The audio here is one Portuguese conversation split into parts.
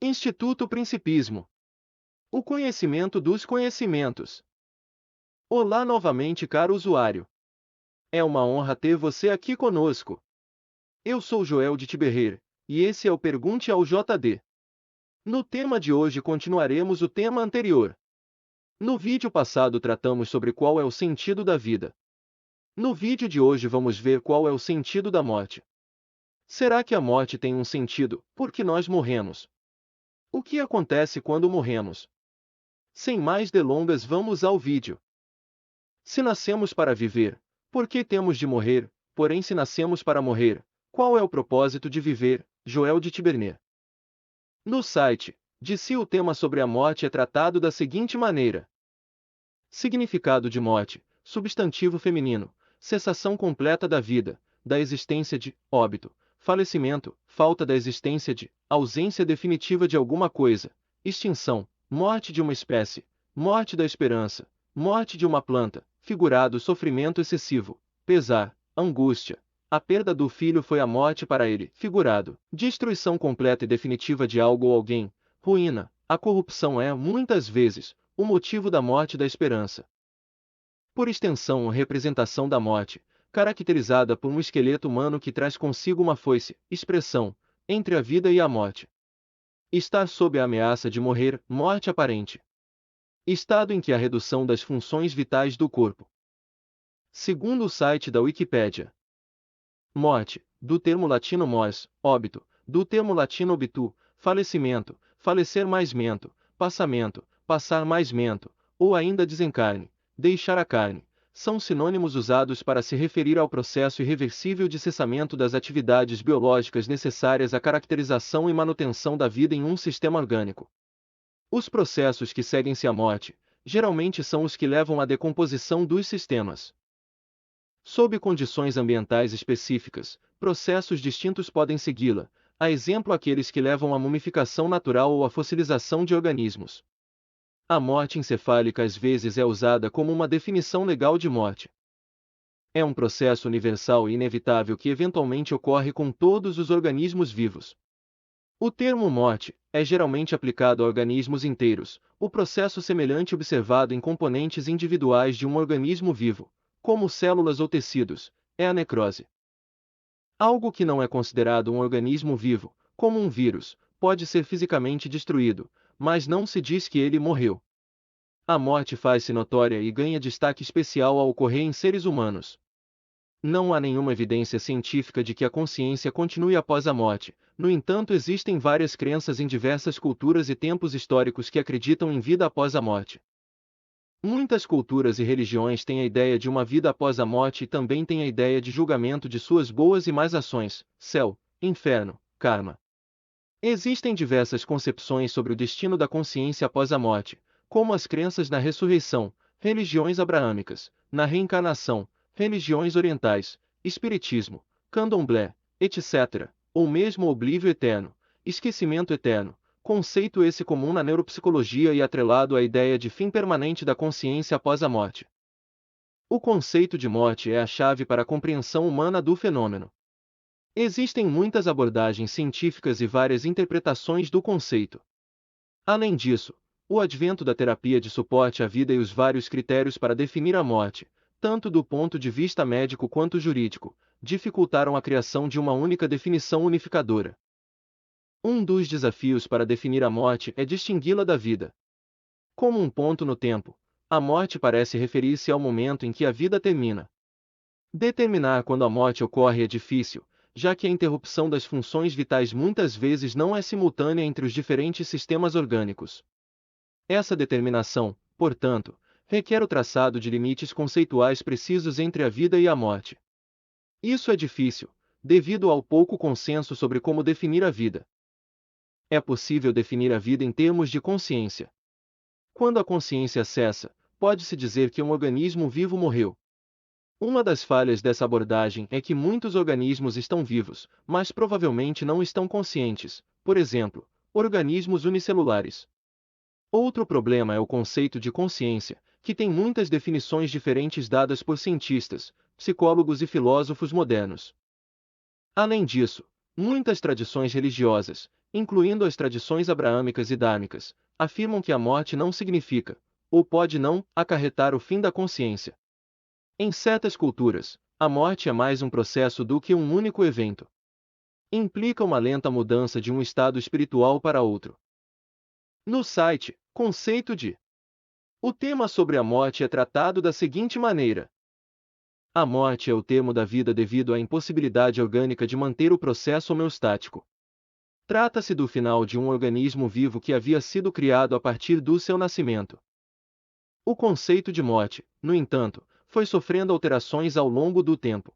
Instituto Principismo. O conhecimento dos conhecimentos. Olá novamente, caro usuário. É uma honra ter você aqui conosco. Eu sou Joel de Tiberrer, e esse é o Pergunte ao JD. No tema de hoje continuaremos o tema anterior. No vídeo passado tratamos sobre qual é o sentido da vida. No vídeo de hoje vamos ver qual é o sentido da morte. Será que a morte tem um sentido, porque nós morremos? O que acontece quando morremos? Sem mais delongas, vamos ao vídeo. Se nascemos para viver, por que temos de morrer? Porém, se nascemos para morrer, qual é o propósito de viver? Joel de Tiberner. No site, disse o tema sobre a morte é tratado da seguinte maneira. Significado de morte, substantivo feminino, cessação completa da vida, da existência de, óbito, falecimento, falta da existência de, ausência definitiva de alguma coisa, extinção, morte de uma espécie, morte da esperança, morte de uma planta, figurado sofrimento excessivo, pesar, angústia. A perda do filho foi a morte para ele, figurado, destruição completa e definitiva de algo ou alguém, ruína. A corrupção é, muitas vezes, o motivo da morte da esperança. Por extensão, a representação da morte, caracterizada por um esqueleto humano que traz consigo uma foice, expressão, entre a vida e a morte. Estar sob a ameaça de morrer, morte aparente. Estado em que há redução das funções vitais do corpo. Segundo o site da Wikipédia. Morte, do termo latino mors, óbito, do termo latino obitu, falecimento, falecer mais mento, passamento, passar mais mento, ou ainda desencarne, deixar a carne, são sinônimos usados para se referir ao processo irreversível de cessamento das atividades biológicas necessárias à caracterização e manutenção da vida em um sistema orgânico. Os processos que seguem-se à morte, geralmente são os que levam à decomposição dos sistemas. Sob condições ambientais específicas, processos distintos podem segui-la, a exemplo aqueles que levam à mumificação natural ou à fossilização de organismos. A morte encefálica às vezes é usada como uma definição legal de morte. É um processo universal e inevitável que eventualmente ocorre com todos os organismos vivos. O termo morte é geralmente aplicado a organismos inteiros, o processo semelhante observado em componentes individuais de um organismo vivo, como células ou tecidos, é a necrose. Algo que não é considerado um organismo vivo, como um vírus, pode ser fisicamente destruído, mas não se diz que ele morreu. A morte faz-se notória e ganha destaque especial ao ocorrer em seres humanos. Não há nenhuma evidência científica de que a consciência continue após a morte, no entanto, existem várias crenças em diversas culturas e tempos históricos que acreditam em vida após a morte. Muitas culturas e religiões têm a ideia de uma vida após a morte e também têm a ideia de julgamento de suas boas e más ações, céu, inferno, karma. Existem diversas concepções sobre o destino da consciência após a morte, como as crenças na ressurreição, religiões abraâmicas, na reencarnação, religiões orientais, espiritismo, candomblé, etc., ou mesmo oblívio eterno, esquecimento eterno. Conceito esse comum na neuropsicologia e atrelado à ideia de fim permanente da consciência após a morte. O conceito de morte é a chave para a compreensão humana do fenômeno. Existem muitas abordagens científicas e várias interpretações do conceito. Além disso, o advento da terapia de suporte à vida e os vários critérios para definir a morte, tanto do ponto de vista médico quanto jurídico, dificultaram a criação de uma única definição unificadora. Um dos desafios para definir a morte é distingui-la da vida. Como um ponto no tempo, a morte parece referir-se ao momento em que a vida termina. Determinar quando a morte ocorre é difícil, já que a interrupção das funções vitais muitas vezes não é simultânea entre os diferentes sistemas orgânicos. Essa determinação, portanto, requer o traçado de limites conceituais precisos entre a vida e a morte. Isso é difícil, devido ao pouco consenso sobre como definir a vida. É possível definir a vida em termos de consciência. Quando a consciência cessa, pode-se dizer que um organismo vivo morreu. Uma das falhas dessa abordagem é que muitos organismos estão vivos, mas provavelmente não estão conscientes, por exemplo, organismos unicelulares. Outro problema é o conceito de consciência, que tem muitas definições diferentes dadas por cientistas, psicólogos e filósofos modernos. Além disso, muitas tradições religiosas, incluindo as tradições abraâmicas e dármicas, afirmam que a morte não significa, ou pode não, acarretar o fim da consciência. Em certas culturas, a morte é mais um processo do que um único evento. Implica uma lenta mudança de um estado espiritual para outro. No site, conceito de. O tema sobre a morte é tratado da seguinte maneira. A morte é o termo da vida devido à impossibilidade orgânica de manter o processo homeostático. Trata-se do final de um organismo vivo que havia sido criado a partir do seu nascimento. O conceito de morte, no entanto, foi sofrendo alterações ao longo do tempo.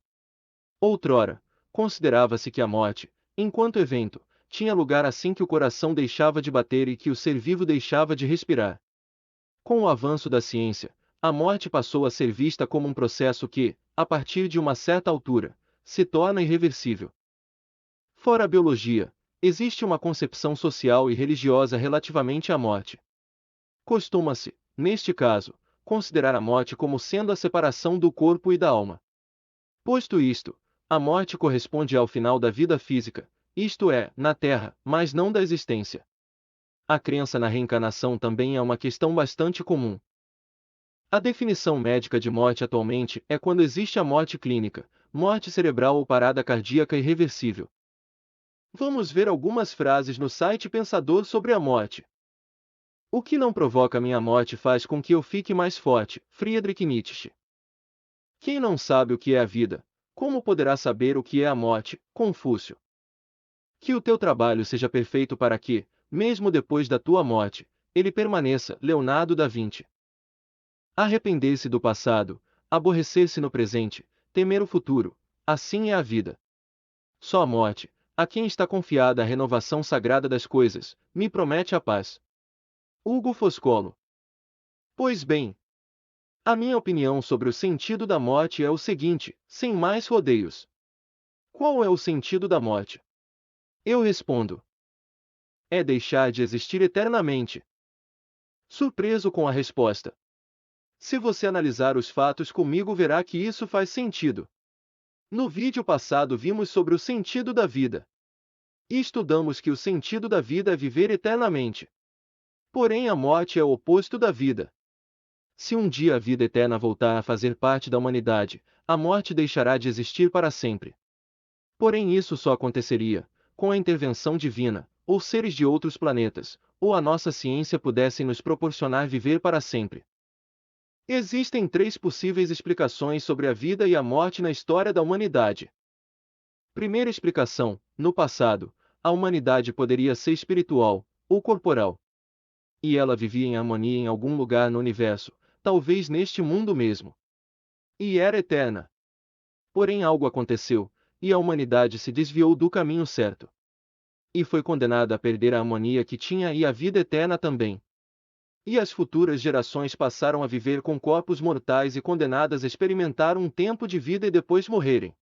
Outrora, considerava-se que a morte, enquanto evento, tinha lugar assim que o coração deixava de bater e que o ser vivo deixava de respirar. Com o avanço da ciência, a morte passou a ser vista como um processo que, a partir de uma certa altura, se torna irreversível. Fora a biologia, existe uma concepção social e religiosa relativamente à morte. Costuma-se, neste caso, considerar a morte como sendo a separação do corpo e da alma. Posto isto, a morte corresponde ao final da vida física, isto é, na Terra, mas não da existência. A crença na reencarnação também é uma questão bastante comum. A definição médica de morte atualmente é quando existe a morte clínica, morte cerebral ou parada cardíaca irreversível. Vamos ver algumas frases no site Pensador sobre a morte. O que não provoca minha morte faz com que eu fique mais forte, Friedrich Nietzsche. Quem não sabe o que é a vida, como poderá saber o que é a morte, Confúcio. Que o teu trabalho seja perfeito para que, mesmo depois da tua morte, ele permaneça, Leonardo da Vinci. Arrepender-se do passado, aborrecer-se no presente, temer o futuro, assim é a vida. Só a morte, a quem está confiada a renovação sagrada das coisas, me promete a paz. Hugo Foscolo. Pois bem, a minha opinião sobre o sentido da morte é o seguinte, sem mais rodeios. Qual é o sentido da morte? Eu respondo. É deixar de existir eternamente. Surpreso com a resposta. Se você analisar os fatos comigo verá que isso faz sentido. No vídeo passado vimos sobre o sentido da vida. E estudamos que o sentido da vida é viver eternamente. Porém a morte é o oposto da vida. Se um dia a vida eterna voltar a fazer parte da humanidade, a morte deixará de existir para sempre. Porém isso só aconteceria, com a intervenção divina, ou seres de outros planetas, ou a nossa ciência pudessem nos proporcionar viver para sempre. Existem 3 possíveis explicações sobre a vida e a morte na história da humanidade. Primeira explicação: no passado, a humanidade poderia ser espiritual, ou corporal. E ela vivia em harmonia em algum lugar no universo, talvez neste mundo mesmo. E era eterna. Porém algo aconteceu, e a humanidade se desviou do caminho certo. E foi condenada a perder a harmonia que tinha e a vida eterna também. E as futuras gerações passaram a viver com corpos mortais e condenadas a experimentar um tempo de vida e depois morrerem.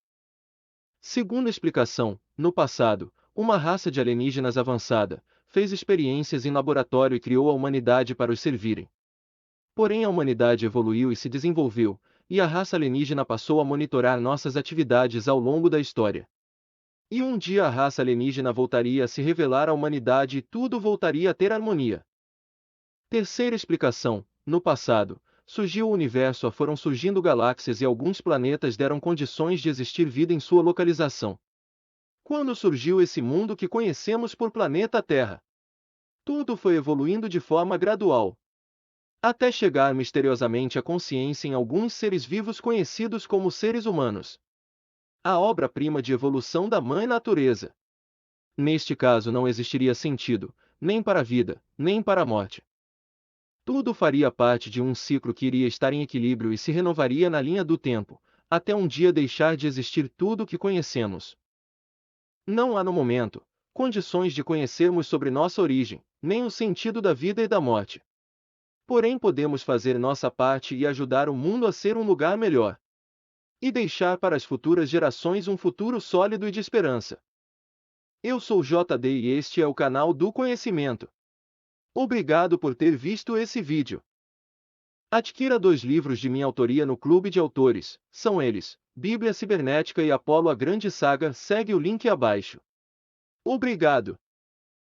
Segunda explicação: no passado, uma raça de alienígenas avançada fez experiências em laboratório e criou a humanidade para os servirem. Porém a humanidade evoluiu e se desenvolveu, e a raça alienígena passou a monitorar nossas atividades ao longo da história. E um dia a raça alienígena voltaria a se revelar à humanidade e tudo voltaria a ter harmonia. Terceira explicação: no passado, surgiu o universo, foram surgindo galáxias e alguns planetas deram condições de existir vida em sua localização. Quando surgiu esse mundo que conhecemos por planeta Terra? Tudo foi evoluindo de forma gradual, até chegar misteriosamente à consciência em alguns seres vivos conhecidos como seres humanos. A obra-prima de evolução da Mãe Natureza. Neste caso não existiria sentido, nem para a vida, nem para a morte. Tudo faria parte de um ciclo que iria estar em equilíbrio e se renovaria na linha do tempo, até um dia deixar de existir tudo o que conhecemos. Não há no momento condições de conhecermos sobre nossa origem, nem o sentido da vida e da morte. Porém podemos fazer nossa parte e ajudar o mundo a ser um lugar melhor. E deixar para as futuras gerações um futuro sólido e de esperança. Eu sou JD e este é o canal do Conhecimento. Obrigado por ter visto esse vídeo. Adquira 2 livros de minha autoria no Clube de Autores, são eles, Bíblia Cibernética e Apolo a Grande Saga, segue o link abaixo. Obrigado.